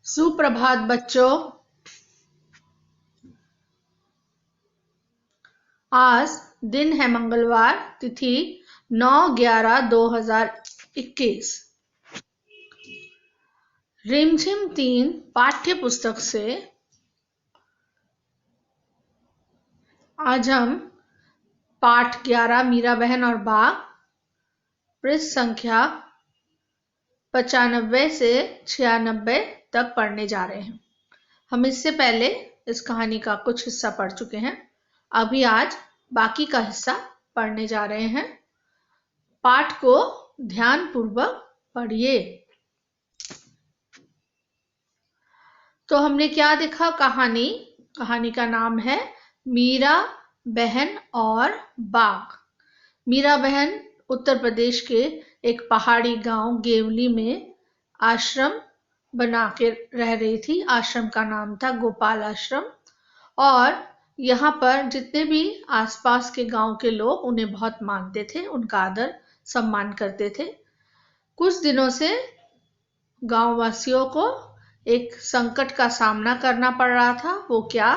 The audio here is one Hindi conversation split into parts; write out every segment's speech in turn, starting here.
सुप्रभात बच्चों। आज दिन है मंगलवार, तिथि 9/11/2021। रिमझिम 3 पाठ्य पुस्तक से आज हम पाठ 11 मीरा बहन और बाघ पृष्ठ संख्या 95 से 96 तक पढ़ने जा रहे हैं। हम इससे पहले इस कहानी का कुछ हिस्सा पढ़ चुके हैं। अभी आज बाकी का हिस्सा पढ़ने जा रहे हैं। पाठ को ध्यानपूर्वक पढ़िए। तो हमने क्या देखा? कहानी का नाम है मीरा बहन और बाघ। मीरा बहन उत्तर प्रदेश के एक पहाड़ी गांव गेवली में आश्रम बना के रह रही थी। आश्रम का नाम था गोपाल आश्रम, और यहाँ पर जितने भी आसपास के गांव के लोग उन्हें बहुत मानते थे, उनका आदर सम्मान करते थे। कुछ दिनों से गांव वासियों को एक संकट का सामना करना पड़ रहा था। वो क्या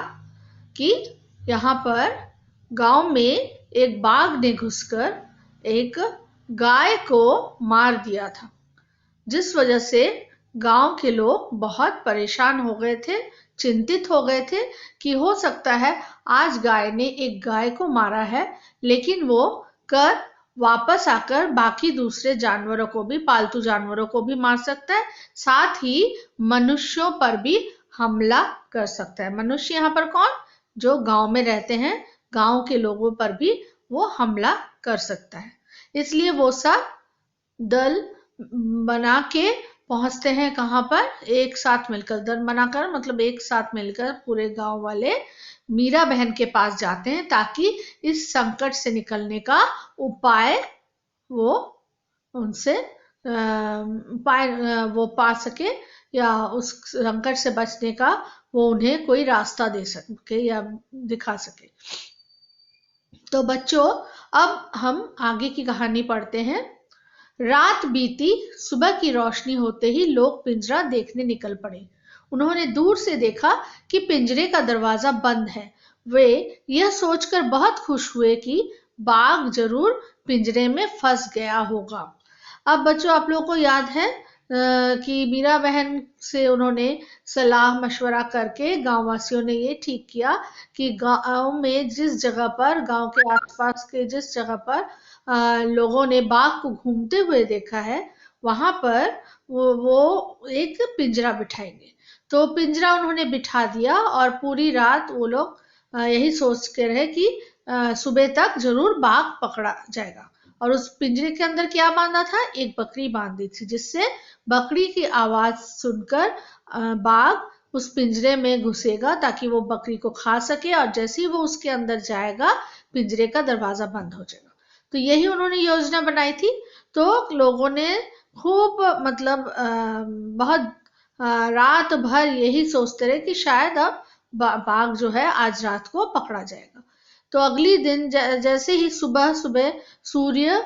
कि यहाँ पर गांव में एक बाघ ने घुसकर एक गाय को मार दिया था, जिस वजह से गांव के लोग बहुत परेशान हो गए थे, चिंतित हो गए थे कि हो सकता है आज गाय ने एक गाय को मारा है, लेकिन वो वापस आकर बाकी दूसरे जानवरों को भी, पालतू जानवरों को भी मार सकता है, साथ ही मनुष्यों पर भी हमला कर सकता है। मनुष्य यहाँ पर कौन? जो गांव में रहते हैं, गांव के लोगों पर भी वो हमला कर सकता है। इसलिए वो सब दल बना के पहुंचते हैं। कहां पर? एक साथ मिलकर, दल बनाकर मतलब एक साथ मिलकर पूरे गांव वाले मीरा बहन के पास जाते हैं, ताकि इस संकट से निकलने का उपाय वो उनसे वो पा सके, या उस संकट से बचने का वो उन्हें कोई रास्ता दे सके या दिखा सके। तो बच्चों, अब हम आगे की कहानी पढ़ते हैं। रात बीती, सुबह की रोशनी होते ही लोग पिंजरा देखने निकल पड़े। उन्होंने दूर से देखा कि पिंजरे का दरवाजा बंद है। वे यह सोचकर बहुत खुश हुए कि बाघ जरूर पिंजरे में फंस गया होगा। अब बच्चों, आप लोगों को याद है कि मीरा बहन से उन्होंने सलाह मशवरा करके गांव वासियों ने ये ठीक किया कि गांव में जिस जगह पर, गांव के आसपास के जिस जगह पर लोगों ने बाघ को घूमते हुए देखा है, वहां पर वो एक पिंजरा बिठाएंगे। तो पिंजरा उन्होंने बिठा दिया, और पूरी रात वो लोग यही सोच के रहे कि सुबह तक जरूर बाघ पकड़ा जाएगा। और उस पिंजरे के अंदर क्या बांधा था? एक बकरी बांधी थी, जिससे बकरी की आवाज सुनकर बाघ उस पिंजरे में घुसेगा, ताकि वो बकरी को खा सके, और जैसे ही वो उसके अंदर जाएगा पिंजरे का दरवाजा बंद हो जाएगा। तो यही उन्होंने योजना बनाई थी। तो लोगों ने खूब मतलब बहुत रात भर यही सोचते रहे कि शायद अब बाघ जो है आज रात को पकड़ा जाएगा। तो अगली दिन जैसे ही सुबह सुबह सूर्य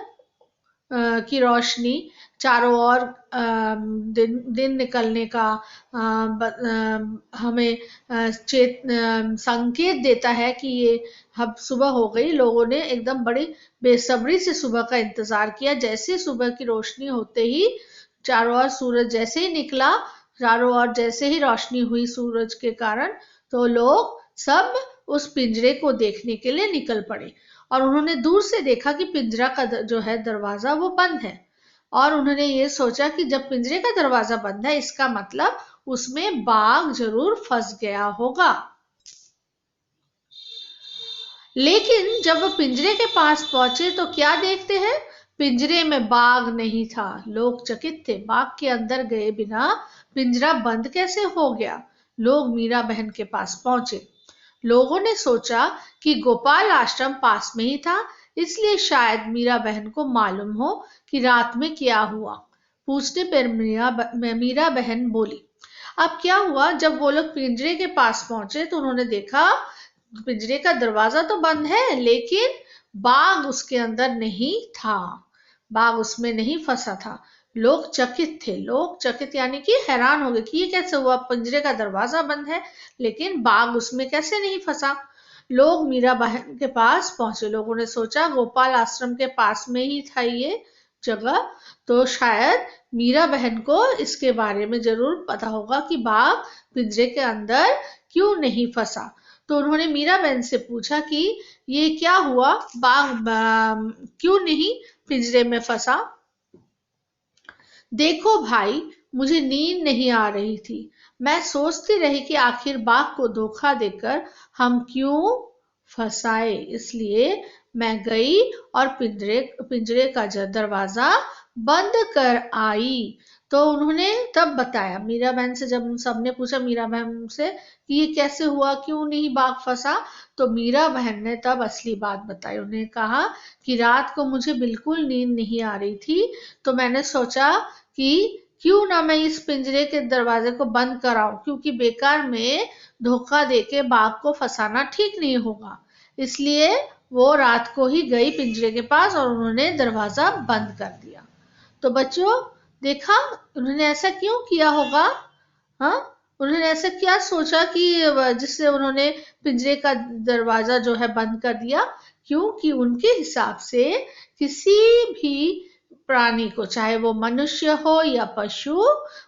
की रोशनी चारों ओर दिन निकलने का हमें संकेत देता है कि ये अब सुबह हो गई। लोगों ने एकदम बड़ी बेसब्री से सुबह का इंतजार किया। जैसे सुबह की रोशनी होते ही चारों ओर सूरज जैसे ही निकला, चारों ओर जैसे ही रोशनी हुई सूरज के कारण, तो लोग सब उस पिंजरे को देखने के लिए निकल पड़े। और उन्होंने दूर से देखा कि पिंजरा का जो है दरवाजा वो बंद है, और उन्होंने ये सोचा कि जब पिंजरे का दरवाजा बंद है, इसका मतलब उसमें बाघ जरूर फंस गया होगा। लेकिन जब वो पिंजरे के पास पहुंचे तो क्या देखते हैं? पिंजरे में बाघ नहीं था। लोग चकित थे, बाघ के अंदर गए बिना पिंजरा बंद कैसे हो गया? लोग मीरा बहन के पास पहुंचे। लोगों ने सोचा कि गोपाल आश्रम पास में ही था, इसलिए शायद मीरा बहन को मालूम हो कि रात में क्या हुआ। पूछने पर मीरा बहन बोली। अब क्या हुआ? जब वो लोग पिंजरे के पास पहुंचे तो उन्होंने देखा पिंजरे का दरवाजा तो बंद है, लेकिन बाघ उसके अंदर नहीं था। बाघ उसमें नहीं फंसा था। लोग चकित थे, लोग चकित यानी कि हैरान हो गए कि ये कैसे हुआ, पिंजरे का दरवाजा बंद है लेकिन बाघ उसमें कैसे नहीं फंसा। लोग मीरा बहन के पास पहुंचे, लोगों ने सोचा गोपाल आश्रम के पास में ही था ये जगह, तो शायद मीरा बहन को इसके बारे में जरूर पता होगा कि बाघ पिंजरे के अंदर क्यों नहीं फंसा। तो उन्होंने मीरा बहन से पूछा कि ये क्या हुआ, बाघ क्यों नहीं पिंजरे में फंसा। देखो भाई, मुझे नींद नहीं आ रही थी, मैं सोचती रही कि आखिर बाघ को धोखा देकर हम क्यों फंसाए, इसलिए मैं गई और पिंजरे पिंजरे का दरवाजा बंद कर आई। तो उन्होंने तब बताया, मीरा बहन से जब सबने पूछा मीरा बहन से कि ये कैसे हुआ, क्यों नहीं बाघ फंसा, तो मीरा बहन ने तब असली बात बताई। उन्हें कहा कि रात को मुझे बिल्कुल नींद नहीं आ रही थी, तो मैंने सोचा कि क्यों ना मैं इस पिंजरे के दरवाजे को बंद कराऊं, क्योंकि बेकार में धोखा देके बाघ को फंसाना ठीक नहीं होगा। इसलिए वो रात को ही गई पिंजरे के पास और उन्होंने दरवाजा बंद कर दिया। तो बच्चों, देखा उन्होंने ऐसा क्यों किया होगा? हाँ, उन्होंने ऐसा क्या सोचा कि जिससे उन्होंने पिंजरे का दरवाजा जो है बंद कर दिया, क्योंकि उनके हिसाब से किसी भी प्राणी को, चाहे वो मनुष्य हो या पशु,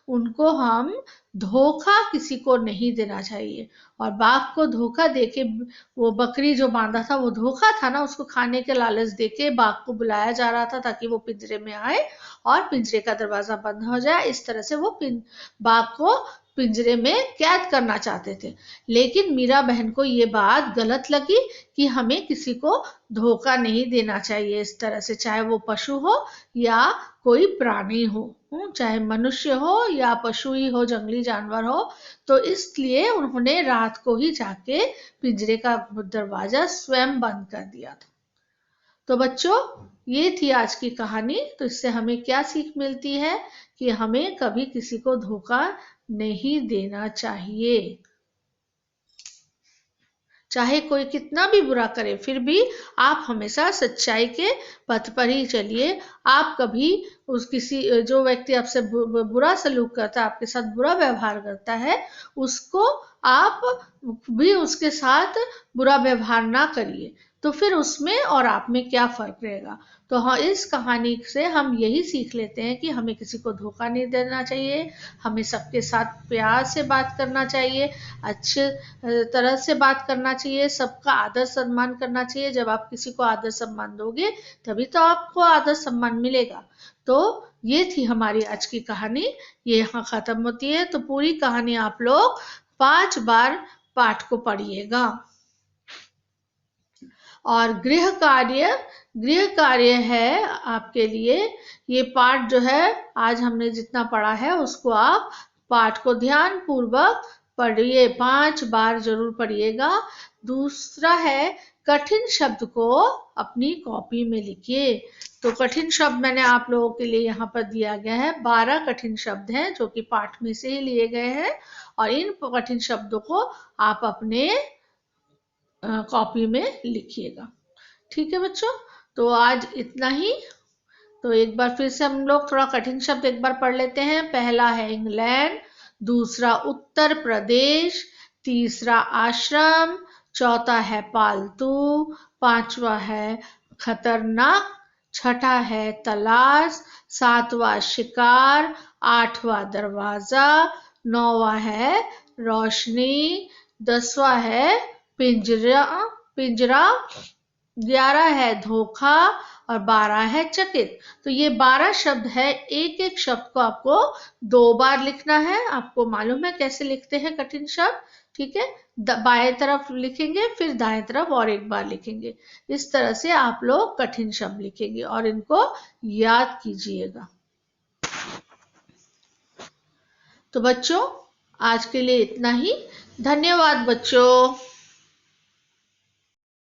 उनको हम धोखा किसी को नहीं देना चाहिए। और बाघ को धोखा देके, वो बकरी जो बांधा था वो धोखा था ना, उसको खाने के लालच देके बाघ को बुलाया जा रहा था ताकि वो पिंजरे में आए और पिंजरे का दरवाजा बंद हो जाए। इस तरह से वो बाघ को पिंजरे में कैद करना चाहते थे। लेकिन मीरा बहन को ये बात गलत लगी कि हमें किसी को धोखा नहीं देना चाहिए इस तरह से, चाहे वो पशु हो या कोई प्राणी हो, चाहे मनुष्य हो या पशु ही हो, जंगली जानवर हो। तो इसलिए उन्होंने रात को ही जाके पिंजरे का दरवाजा स्वयं बंद कर दिया था। तो बच्चों, ये थी आज की कहानी। तो इससे हमें क्या सीख मिलती है कि हमें कभी किसी को धोखा नहीं देना चाहिए, चाहे कोई कितना भी बुरा करे, फिर भी आप हमेशा सच्चाई के पथ पर ही चलिए। आप कभी उस किसी जो व्यक्ति आपसे बुरा सलूक करता है, आपके साथ बुरा व्यवहार करता है, उसको आप भी उसके साथ बुरा व्यवहार ना करिए। तो फिर उसमें और आप में क्या फर्क रहेगा। तो हाँ, इस कहानी से हम यही सीख लेते हैं कि हमें किसी को धोखा नहीं देना चाहिए, हमें सबके साथ प्यार से बात करना चाहिए, अच्छे तरह से बात करना चाहिए, सबका आदर सम्मान करना चाहिए। जब आप किसी को आदर सम्मान दोगे तभी तो आपको आदर सम्मान मिलेगा। तो ये थी हमारी आज की कहानी, ये यहाँ खत्म होती है। तो पूरी कहानी आप लोग 5 बार पाठ को पढ़िएगा। और गृह कार्य है आपके लिए, ये पाठ जो है आज हमने जितना पढ़ा है उसको आप पाठ को ध्यान पूर्वक पढ़िए, 5 बार जरूर पढ़िएगा। दूसरा है, कठिन शब्द को अपनी कॉपी में लिखिए। तो कठिन शब्द मैंने आप लोगों के लिए यहाँ पर दिया गया है, 12 कठिन शब्द हैं जो कि पाठ में से ही लिए गए हैं, और इन कठिन शब्दों को आप अपने कॉपी में लिखिएगा। ठीक है बच्चों, तो आज इतना ही। तो एक बार फिर से हम लोग थोड़ा कठिन शब्द एक बार पढ़ लेते हैं। पहला है इंग्लैंड, दूसरा उत्तर प्रदेश, तीसरा आश्रम, चौथा है पालतू, पांचवा है खतरनाक, छठा है तलाश, सातवां शिकार, आठवां दरवाजा, नौवां है रोशनी, 10वां है पिंजरा पिंजरा, 11 है धोखा और 12 है चकित। तो ये 12 शब्द है, एक एक शब्द को आपको 2 बार लिखना है। आपको मालूम है कैसे लिखते हैं कठिन शब्द, ठीक है? बाएं तरफ लिखेंगे, फिर दाएं तरफ और एक बार लिखेंगे। इस तरह से आप लोग कठिन शब्द लिखेंगे और इनको याद कीजिएगा। तो बच्चों, आज के लिए इतना ही। धन्यवाद बच्चों।